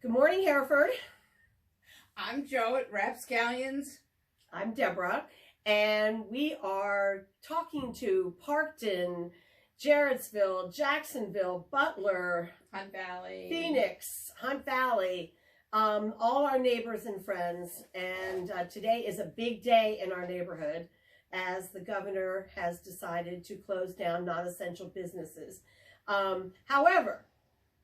Good morning, Hereford. I'm Joe at Rapscallions. I'm Deborah, and we are talking to Parkton, Jarrettsville, Jacksonville, Butler, Hunt Valley, Phoenix, Hunt Valley, all our neighbors and friends. And today is a big day in our neighborhood as the governor has decided to close down non-essential businesses. However,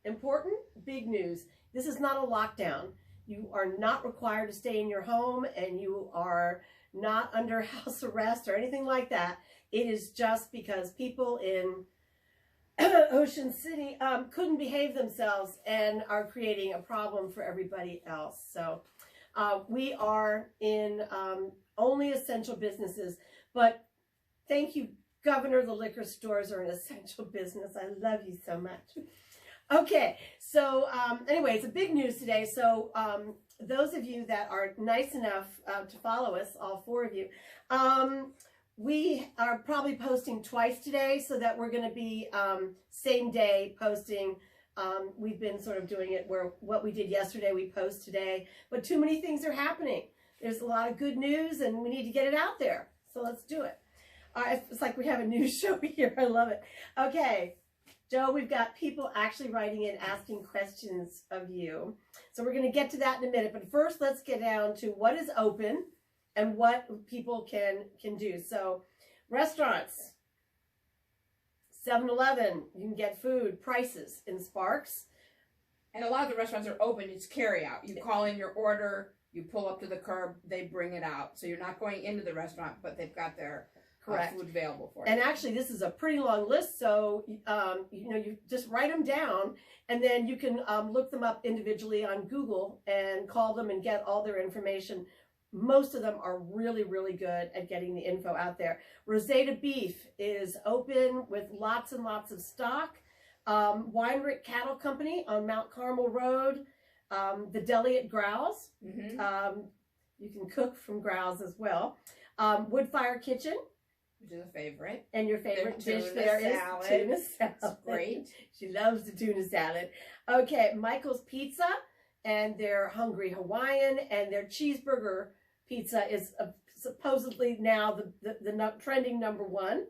important, big news. This is not a lockdown. You are not required to stay in your home, and you are not under house arrest or anything like that. It is just because people in Ocean City couldn't behave themselves and are creating a problem for everybody else. So we are in only essential businesses, but thank you, Governor. The liquor stores are an essential business. I love you so much. Okay, so anyway, it's a big news today. So those of you that are nice enough to follow us, all four of you, we are probably posting twice today, so that we're going to be same day posting. We've been sort of doing it where what we did yesterday, we post today, but too many things are happening. There's a lot of good news, and we need to get it out there. So let's do it. It's like we have a news show here. I love it. Okay. Joe, we've got people actually writing in, asking questions of you. So we're going to get to that in a minute. But first, let's get down to what is open and what people can do. So restaurants, 7-Eleven, you can get food, prices in Sparks. And a lot of the restaurants are open. It's carry out. You call in your order, you pull up to the curb, they bring it out. So you're not going into the restaurant, but they've got their food available for you. And actually, this is a pretty long list, so you just write them down, and then you can look them up individually on Google and call them and get all their information. Most of them are really, really good at getting the info out there. Rosetta Beef is open with lots and lots of stock. Weinrich Cattle Company on Mount Carmel Road. The Deli at Growls. You can cook from Growls as well. Woodfire Kitchen, which is a favorite. And your favorite dish there is tuna salad. It's great. She loves the tuna salad. Okay, Michael's Pizza and their Hungry Hawaiian, and their cheeseburger pizza is supposedly now the trending #1.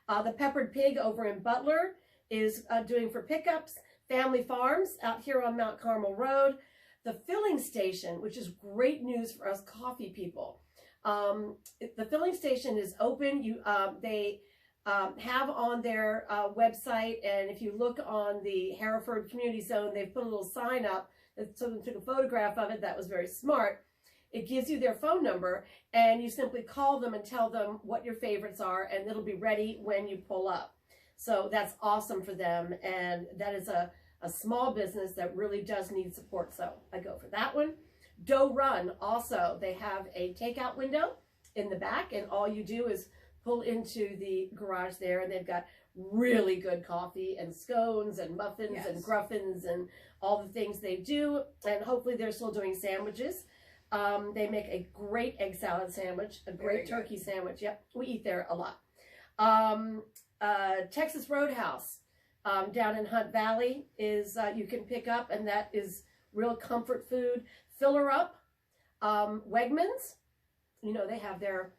The Peppered Pig over in Butler is doing for pickups. Family Farms out here on Mount Carmel Road. The Filling Station, which is great news for us coffee people. The filling station is open. They have on their website, and if you look on the Hereford Community Zone, they've put a little sign up that someone took a photograph of it. That was very smart. It gives you their phone number, and you simply call them and tell them what your favorites are, and it'll be ready when you pull up. So that's awesome for them, and that is a small business that really does need support, so I go for that one. Dough Run, also, they have a takeout window in the back, and all you do is pull into the garage there, and they've got really good coffee and scones and muffins and gruffins and all the things they do, and hopefully they're still doing sandwiches. They make a great egg salad sandwich, a great turkey sandwich. Yep, we eat there a lot. Texas Roadhouse down in Hunt Valley is you can pick up, and that is real comfort food. Filler Up, Wegmans, they have their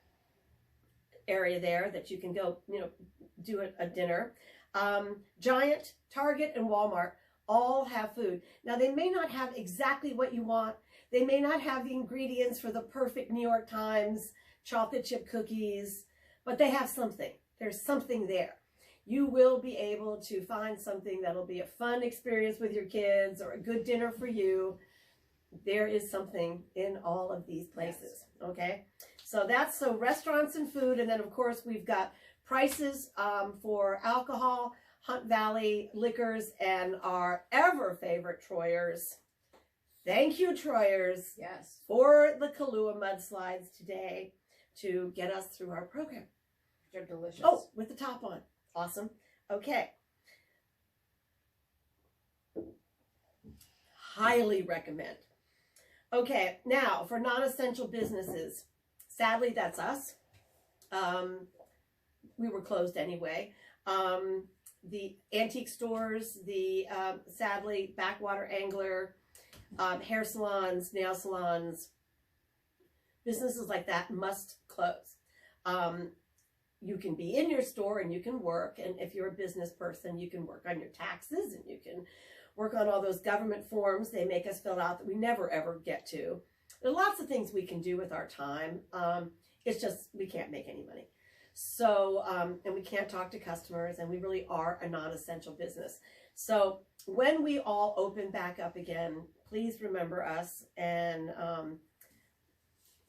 area there that you can go, do a dinner. Giant, Target, and Walmart all have food. Now, they may not have exactly what you want. They may not have the ingredients for the perfect New York Times chocolate chip cookies, but they have something. There's something there. You will be able to find something that'll be a fun experience with your kids or a good dinner for you. There is something in all of these places, okay? So that's restaurants and food, and then of course we've got prices for alcohol, Hunt Valley Liquors, and our ever favorite Troyers. Thank you, Troyers, for the Kahlua mudslides today to get us through our program. They're delicious. Oh, with the top on. Awesome. Okay. Highly recommend. Okay, now for non-essential businesses, sadly that's us. We were closed anyway. The antique stores, the sadly Backwater Angler, hair salons, nail salons, businesses like that must close. You can be in your store and you can work, and if you're a business person, you can work on your taxes and you can work on all those government forms they make us fill out that we never ever get to. There are lots of things we can do with our time. It's just we can't make any money. So, and we can't talk to customers, and we really are a non-essential business. So when we all open back up again, please remember us, and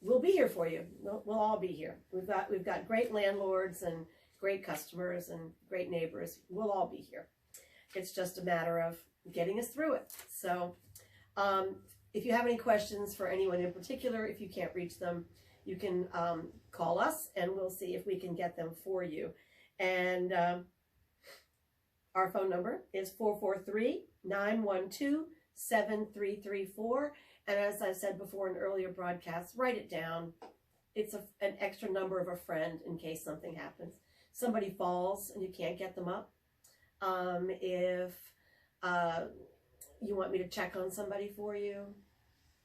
we'll be here for you. We'll all be here. We've got great landlords and great customers and great neighbors. We'll all be here. It's just a matter of getting us through it. So if you have any questions for anyone in particular, if you can't reach them, you can call us and we'll see if we can get them for you. And our phone number is 443-912-7334. And as I said before in earlier broadcasts, write it down. It's an extra number of a friend in case something happens. Somebody falls and you can't get them up. If you want me to check on somebody for you,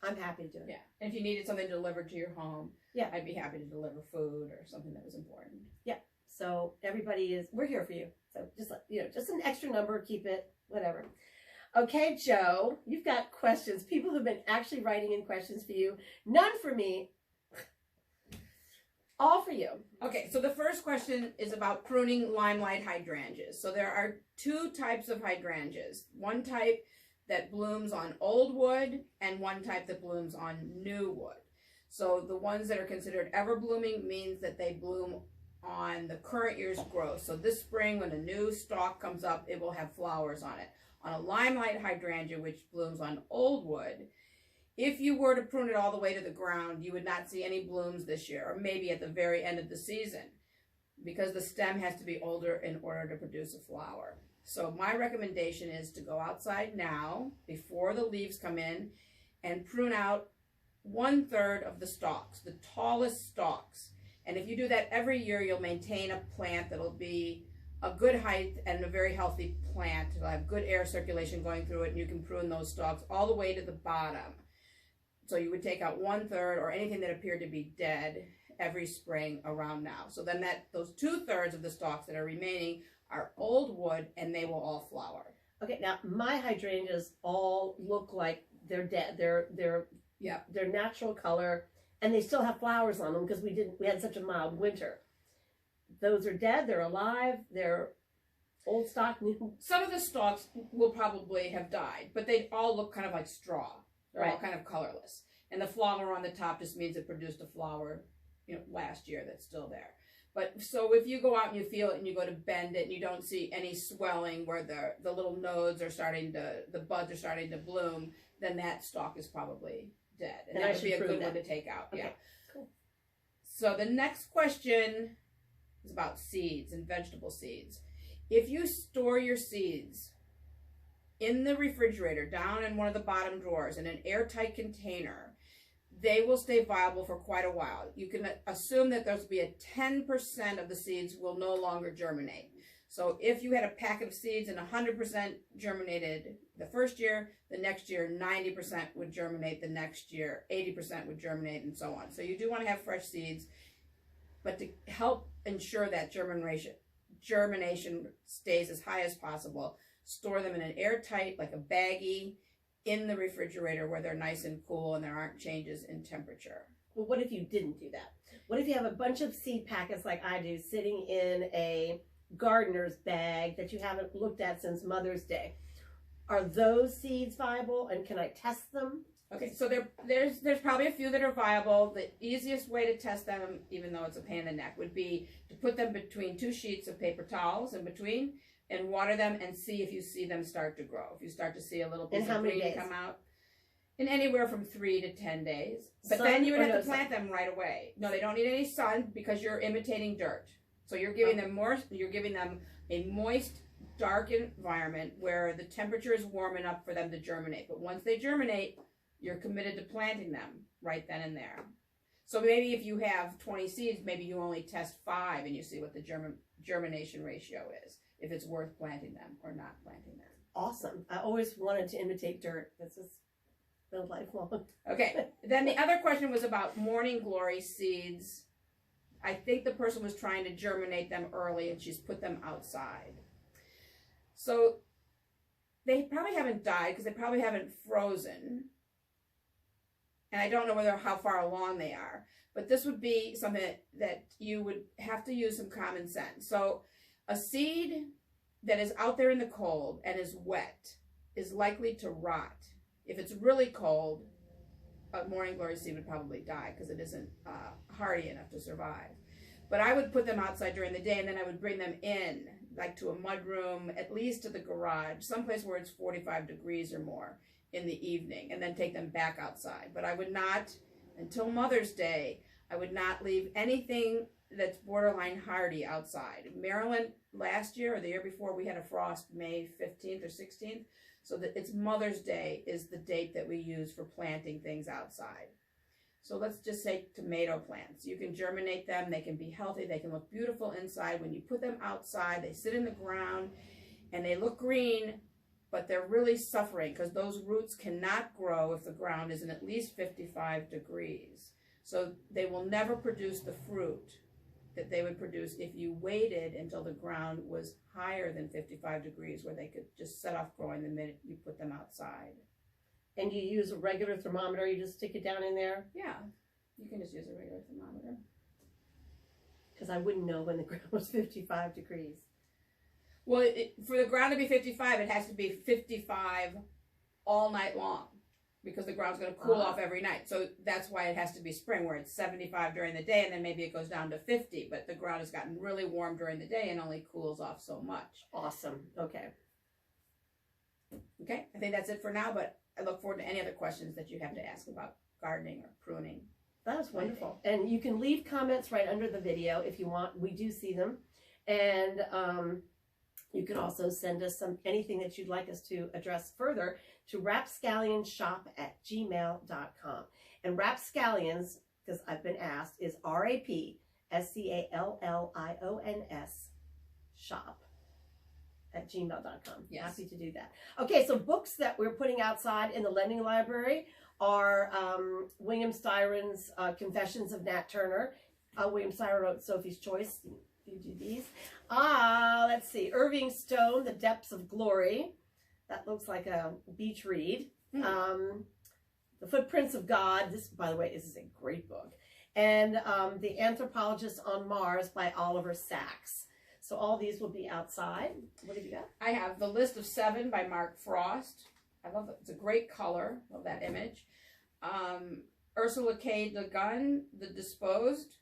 I'm happy to do it. Yeah. And if you needed something delivered to your home, yeah, I'd be happy to deliver food or something that was important. Yeah. So we're here for you. So just just an extra number, keep it, whatever. Okay, Joe, you've got questions. People have been actually writing in questions for you. None for me. All for you. Okay, so the first question is about pruning limelight hydrangeas. So there are two types of hydrangeas. One type that blooms on old wood and one type that blooms on new wood. So the ones that are considered ever blooming means that they bloom on the current year's growth. So this spring when a new stalk comes up, it will have flowers on it. On a limelight hydrangea, which blooms on old wood, if you were to prune it all the way to the ground, you would not see any blooms this year, or maybe at the very end of the season, because the stem has to be older in order to produce a flower. So my recommendation is to go outside now, before the leaves come in, and prune out 1/3 of the stalks, the tallest stalks. And if you do that every year, you'll maintain a plant that'll be a good height and a very healthy plant. It'll have good air circulation going through it, and you can prune those stalks all the way to the bottom. So you would take out 1/3 or anything that appeared to be dead every spring around now. So then those 2/3 of the stalks that are remaining are old wood, and they will all flower. Okay, now my hydrangeas all look like they're dead. They're natural color, and they still have flowers on them because we had such a mild winter. Those are dead, they're alive, they're old stock, new. Some of the stalks will probably have died, but they all look kind of like straw. They're all kind of colorless. And the flower on the top just means it produced a flower, last year that's still there. But so if you go out and you feel it and you go to bend it and you don't see any swelling where the little nodes are the buds are starting to bloom, then that stalk is probably dead. And that would be a good one to take out. Okay. Yeah. Cool. So the next question is about seeds and vegetable seeds. If you store your seeds in the refrigerator, down in one of the bottom drawers, in an airtight container, they will stay viable for quite a while. You can assume that there's be a 10% of the seeds will no longer germinate. So if you had a packet of seeds and 100% germinated the first year, the next year 90% would germinate, the next year 80% would germinate, and so on. So you do want to have fresh seeds, but to help ensure that germination stays as high as possible, store them in an airtight, like a baggie, in the refrigerator where they're nice and cool and there aren't changes in temperature. Well, what if you didn't do that? What if you have a bunch of seed packets like I do sitting in a gardener's bag that you haven't looked at since Mother's Day? Are those seeds viable, and can I test them? Okay, so there's probably a few that are viable. The easiest way to test them, even though it's a pain in the neck, would be to put them between 2 sheets of paper towels in between and water them and see if you see them start to grow. If you start to see a little piece of green come out, in anywhere from 3 to 10 days. But then you would have to plant them right away. No, they don't need any sun because you're imitating dirt. So you're giving them a moist, dark environment where the temperature is warm enough for them to germinate. But once they germinate, you're committed to planting them right then and there. So maybe if you have 20 seeds, maybe you only test 5 and you see what the germination ratio is, if it's worth planting them or not planting them. Awesome. I always wanted to imitate dirt. No lifelong. Okay. Then the other question was about morning glory seeds. I think the person was trying to germinate them early and she's put them outside. So they probably haven't died because they probably haven't frozen. And I don't know how far along they are. But this would be something that you would have to use some common sense. So a seed that is out there in the cold and is wet is likely to rot. If it's really cold, a morning glory seed would probably die because it isn't hardy enough to survive. But I would put them outside during the day, and then I would bring them in, like to a mud room, at least to the garage, someplace where it's 45 degrees or more in the evening, and then take them back outside. But I would not, until Mother's Day, I would not leave anything that's borderline hardy outside. Maryland, last year or the year before, we had a frost May 15th or 16th. So that it's Mother's Day is the date that we use for planting things outside. So let's just say tomato plants. You can germinate them. They can be healthy. They can look beautiful inside. When you put them outside, they sit in the ground and they look green, but they're really suffering because those roots cannot grow if the ground isn't at least 55 degrees. So they will never produce the fruit that they would produce if you waited until the ground was higher than 55 degrees where they could just set off growing the minute you put them outside. And you use a regular thermometer, you just stick it down in there? Yeah, you can just use a regular thermometer. Because I wouldn't know when the ground was 55 degrees. Well, for the ground to be 55, it has to be 55 all night long because the ground's going to cool off every night. So that's why it has to be spring, where it's 75 during the day and then maybe it goes down to 50. But the ground has gotten really warm during the day and only cools off so much. Awesome. Okay. Okay, I think that's it for now, but I look forward to any other questions that you have to ask about gardening or pruning. That was wonderful. And you can leave comments right under the video if you want. We do see them. And you can also send us anything that you'd like us to address further to rapscallionsshop@gmail.com. And rapscallions, because I've been asked, is RAPSCALLIONS shop@gmail.com. Yes. Happy to do that. Okay, so books that we're putting outside in the lending library are William Styron's Confessions of Nat Turner. William Styron wrote Sophie's Choice. You do these. Let's see. Irving Stone, The Depths of Glory. That looks like a beach read. The Footprints of God. This, by the way, is a great book. And The Anthropologist on Mars by Oliver Sacks. So all these will be outside. What have you got? I have The List of Seven by Mark Frost. I love it. It's a great color. Love that image. Ursula K. Le Guin, The Disposed.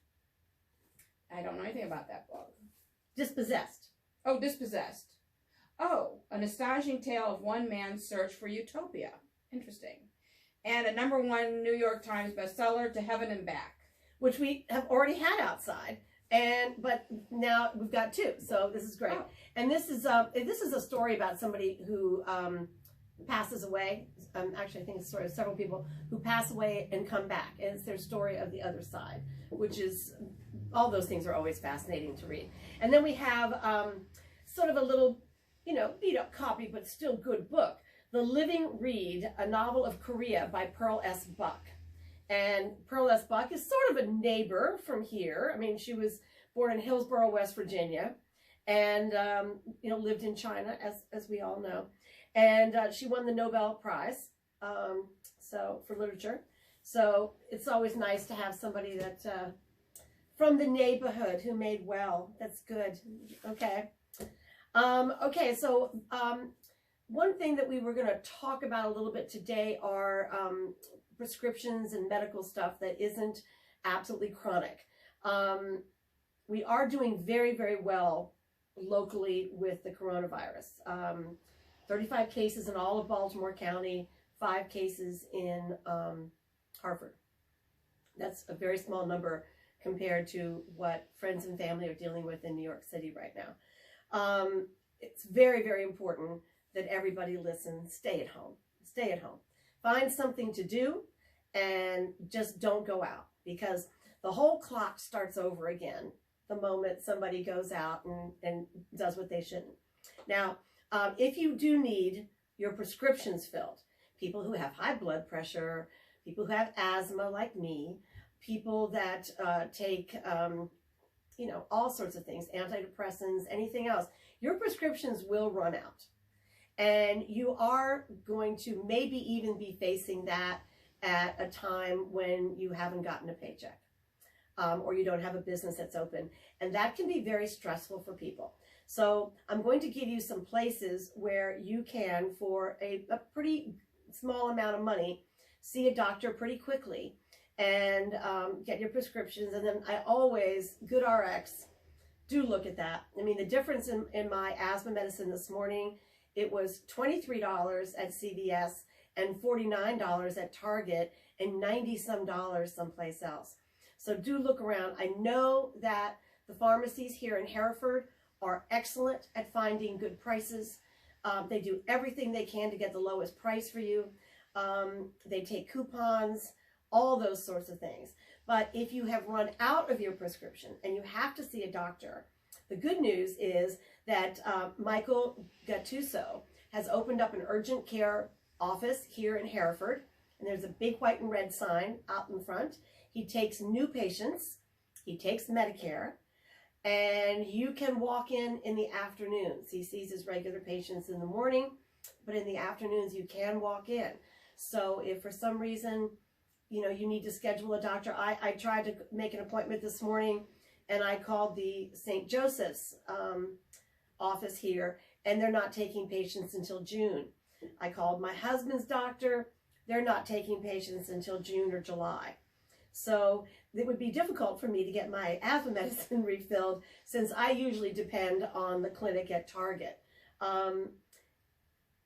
I don't know anything about that book. Dispossessed. Oh, Dispossessed. Oh, An Astonishing Tale of One Man's Search for Utopia. Interesting. And a #1 New York Times bestseller, To Heaven and Back. Which we have already had outside. But now we've got two, so this is great. Oh. And this is a story about somebody who passes away. Actually, I think it's a story of several people who pass away and come back, and it's their story of the other side, which is, all those things are always fascinating to read. And then we have sort of a little, beat up copy, but still good book, The Living Reed, a novel of Korea by Pearl S. Buck. And Pearl S. Buck is sort of a neighbor from here. I mean, she was born in Hillsborough, West Virginia, and, lived in China, as we all know. And she won the Nobel Prize for literature. So it's always nice to have somebody that, from the neighborhood who made well. That's good. Okay. So one thing that we were going to talk about a little bit today are prescriptions and medical stuff that isn't absolutely chronic. We are doing very, very well locally with the coronavirus. 35 cases in all of Baltimore County, 5 cases in Hereford. That's a very small number compared to what friends and family are dealing with in New York City right now. It's very, very important that everybody listen. Stay at home. Stay at home. Find something to do and just don't go out, because the whole clock starts over again the moment somebody goes out and does what they shouldn't. Now, if you do need your prescriptions filled, people who have high blood pressure, people who have asthma like me, people that take, you know, all sorts of things, antidepressants, anything else. Your prescriptions will run out. And you are going to maybe even be facing that at a time when you haven't gotten a paycheck, or you don't have a business that's open. And that can be very stressful for people. So I'm going to give you some places where you can, for a pretty small amount of money, see a doctor pretty quickly and get your prescriptions. And then I always, GoodRx, do look at that. I mean, the difference in my asthma medicine this morning, it was $23 at CVS and $49 at Target and $90-some someplace else. So do look around. I know that the pharmacies here in Hereford are excellent at finding good prices. They do everything they can to get the lowest price for you. They take coupons, all those sorts of things. But if you have run out of your prescription and you have to see a doctor, the good news is that Michael Gattuso has opened up an urgent care office here in Hereford, and there's a big white and red sign out in front. He takes new patients, he takes Medicare, and you can walk in the afternoons. He sees his regular patients in the morning, but in the afternoons you can walk in. So if for some reason, you know, you need to schedule a doctor, I tried to make an appointment this morning, and I called the St. Joseph's office here, and they're not taking patients until June. I called my husband's doctor. They're not taking patients until June or July. So it would be difficult for me to get my asthma medicine refilled, since I usually depend on the clinic at Target.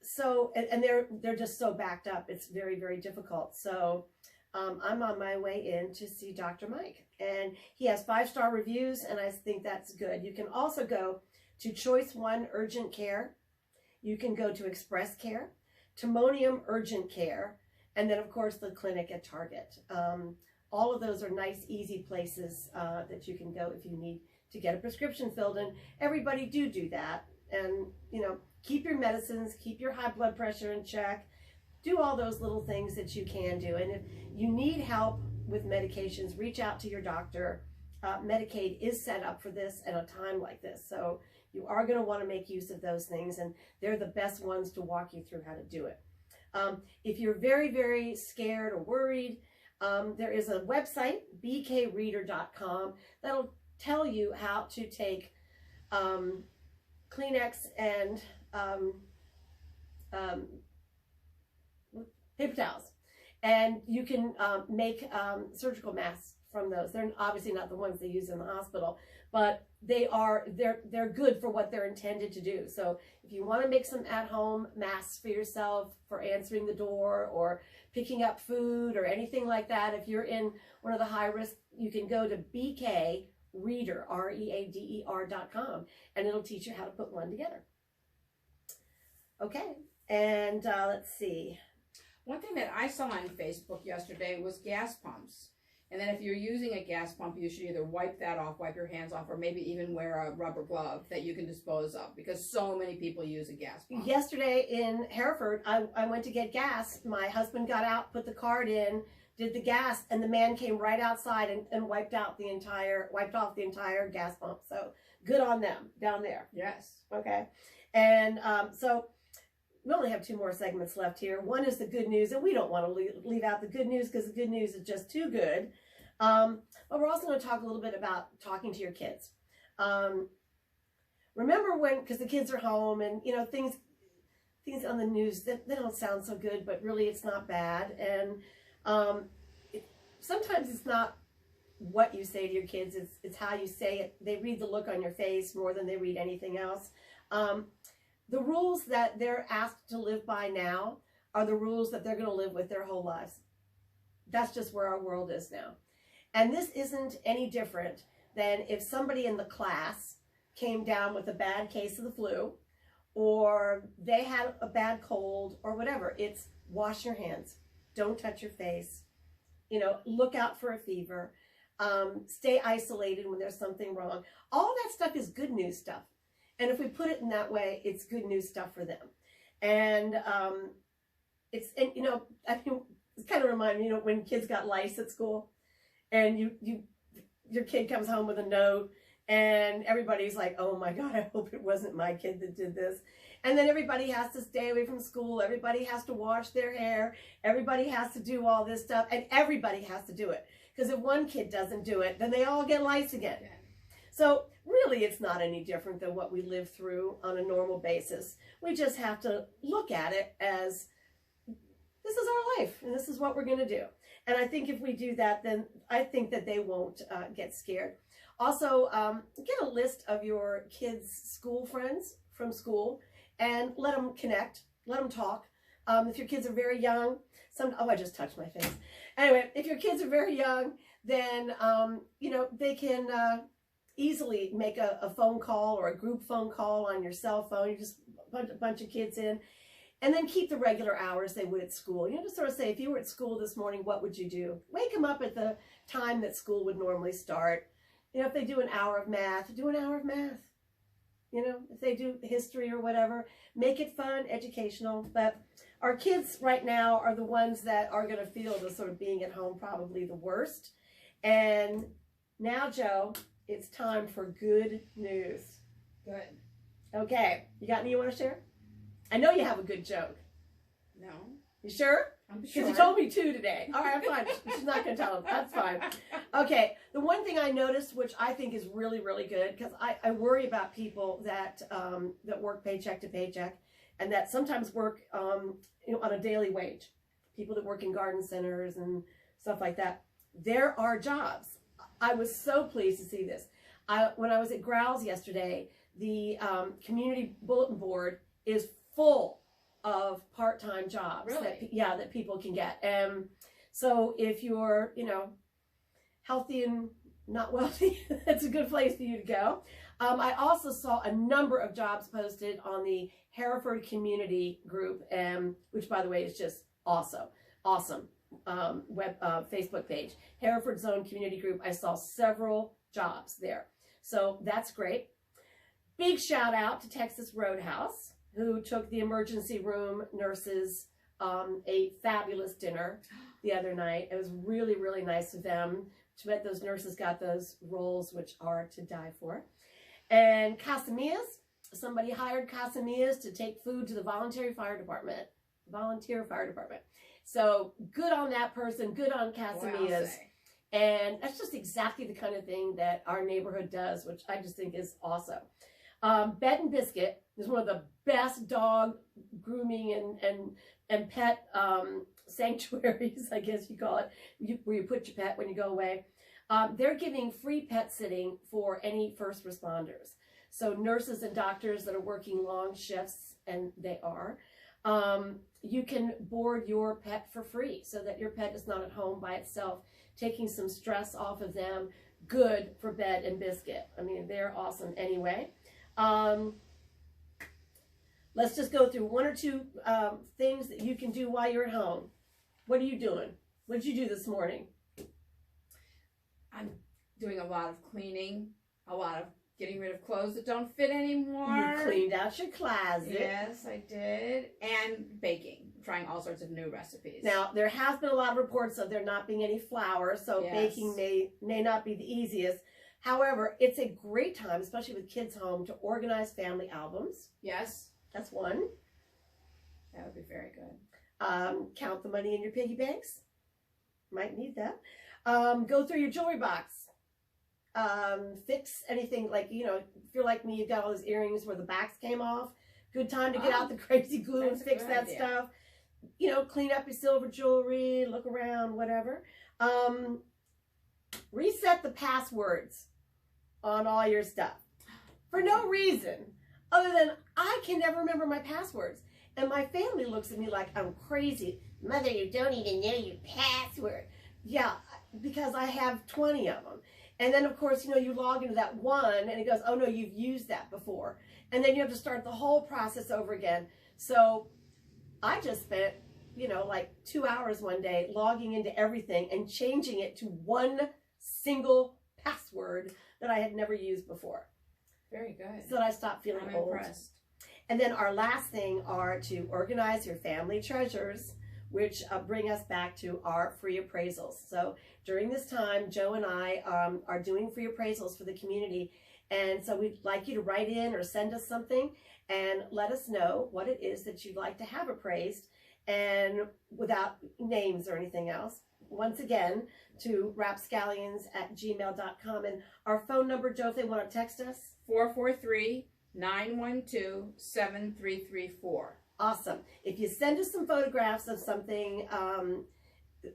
So, and they're just so backed up. It's very, very difficult. So I'm on my way in to see Dr. Mike, and he has 5-star reviews, and I think that's good. You can also go to Choice One Urgent Care. You can go to Express Care, Timonium Urgent Care, and then of course the clinic at Target. All of those are nice, easy places that you can go if you need to get a prescription filled, and everybody do that. And, you know, keep your medicines, keep your high blood pressure in check, do all those little things that you can do. And if you need help with medications, reach out to your doctor. Medicaid is set up for this at a time like this. So you are going to want to make use of those things, and they're the best ones to walk you through how to do it. If you're very, very scared or worried, there is a website, bkreader.com, that'll tell you how to take Kleenex and paper towels, and you can make surgical masks from those. They're obviously not the ones they use in the hospital, but they're good for what they're intended to do. So if you want to make some at-home masks for yourself, for answering the door or picking up food or anything like that, if you're in one of the high risk, you can go to bkreader, reader.com, and it'll teach you how to put one together. Okay, and let's see. One thing that I saw on Facebook yesterday was gas pumps. And then if you're using a gas pump, you should either wipe that off, wipe your hands off, or maybe even wear a rubber glove that you can dispose of, because so many people use a gas pump. Yesterday in Hereford, I went to get gas. My husband got out, put the card in, did the gas, and the man came right outside and wiped off the entire gas pump. So good on them down there. Yes. Okay. And so we only have 2 more segments left here. One is the good news, and we don't want to leave out the good news because the good news is just too good. But we're also going to talk a little bit about talking to your kids. Remember when, because the kids are home, and you know, things on the news that they don't sound so good, but really it's not bad. And sometimes it's not what you say to your kids, it's how you say it. They read the look on your face more than they read anything else. The rules that they're asked to live by now are the rules that they're going to live with their whole lives. That's just where our world is now. And this isn't any different than if somebody in the class came down with a bad case of the flu, or they had a bad cold, or whatever. It's wash your hands. Don't touch your face. You know, look out for a fever. Stay isolated when there's something wrong. All that stuff is good news stuff. And if we put it in that way, it's good news stuff for them. And and I mean, it's kind of remind me, when kids got lice at school, and your kid comes home with a note, and everybody's like, oh my God, I hope it wasn't my kid that did this. And then everybody has to stay away from school. Everybody has to wash their hair. Everybody has to do all this stuff, and everybody has to do it. Because if one kid doesn't do it, then they all get lice again. Yeah. So really, it's not any different than what we live through on a normal basis. We just have to look at it as, this is our life, and this is what we're going to do. And I think if we do that, then I think that they won't get scared. Also, get a list of your kids' school friends from school and let them connect, let them talk. If your kids are very young, I just touched my face. Anyway, if your kids are very young, then, they can easily make a phone call or a group phone call on your cell phone. You just put a bunch of kids in. And then keep the regular hours they would at school. Just sort of say, if you were at school this morning, what would you do? Wake them up at the time that school would normally start. If they do an hour of math, do an hour of math. If they do history or whatever, make it fun, educational. But our kids right now are the ones that are going to feel the sort of being at home probably the worst. And now, Joe, it's time for good news. Good. Okay. You got any you want to share? I know you have a good joke. No. You sure? I'm sure. Because you told me two today. All right, I'm fine. She's not going to tell him. That's fine. Okay. The one thing I noticed, which I think is really, really good, because I worry about people that work paycheck to paycheck, and that sometimes work on a daily wage. People that work in garden centers and stuff like that. There are jobs. I was so pleased to see this. When I was at Growls yesterday, the community bulletin board is full of part-time jobs. Really? That people can get. So if you're, healthy and not wealthy, that's a good place for you to go. I also saw a number of jobs posted on the Hereford Community group, which, by the way, is just awesome Facebook page. Hereford Zone Community Group. I saw several jobs there. So that's great. Big shout out to Texas Roadhouse, who took the emergency room nurses a fabulous dinner the other night. It was really, really nice of them. To bet those nurses got those roles, which are to die for. And Casamillas, somebody hired Casamillas to take food to the volunteer fire department. So good on that person, good on Casamillas. And that's just exactly the kind of thing that our neighborhood does, which I just think is awesome. Bed and Biscuit is one of the best dog grooming and pet sanctuaries, I guess you call it, where you put your pet when you go away. They're giving free pet sitting for any first responders. So nurses and doctors that are working long shifts, and they are, you can board your pet for free so that your pet is not at home by itself, taking some stress off of them. Good for Bed and Biscuit. I mean, they're awesome anyway. Let's just go through one or two things that you can do while you're at home. What are you doing? What did you do this morning? I'm doing a lot of cleaning, a lot of getting rid of clothes that don't fit anymore. You cleaned out your closet. Yes, I did. And baking, trying all sorts of new recipes. Now, there has been a lot of reports of there not being any flour, so yes, baking may not be the easiest. However, it's a great time, especially with kids home, to organize family albums. Yes. That's one. That would be very good. Count the money in your piggy banks. Might need that. Go through your jewelry box. Fix anything, like, if you're like me, you've got all those earrings where the backs came off. Good time to get out the crazy glue and fix that stuff. Clean up your silver jewelry, look around, whatever. Reset the passwords on all your stuff for no reason other than I can never remember my passwords. And my family looks at me like I'm crazy. Mother, you don't even know your password. Yeah, because I have 20 of them. And then, of course, you log into that one and it goes, oh, no, you've used that before. And then you have to start the whole process over again. So I just spent, like 2 hours one day logging into everything and changing it to one single password that I had never used before. Very good. So that I stopped feeling old. Impressed. And then our last thing are to organize your family treasures. which bring us back to our free appraisals. So during this time, Joe and I are doing free appraisals for the community. And so we'd like you to write in or send us something and let us know what it is that you'd like to have appraised, and without names or anything else. Once again, to rapscallions@gmail.com. And our phone number, Joe, if they want to text us? 443-912-7334. Awesome. If you send us some photographs of something,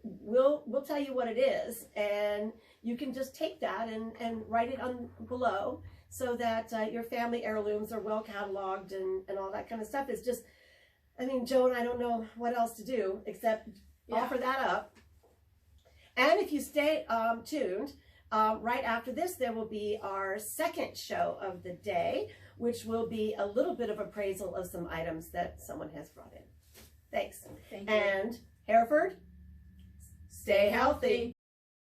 we'll tell you what it is, and you can just take that and write it on below, so that your family heirlooms are well cataloged and all that kind of stuff. It's just, I mean, Joe and I don't know what else to do except offer that up. And if you stay tuned, right after this, there will be our second show of the day, which will be a little bit of appraisal of some items that someone has brought in. Thanks. Thank you. And Hereford, stay healthy.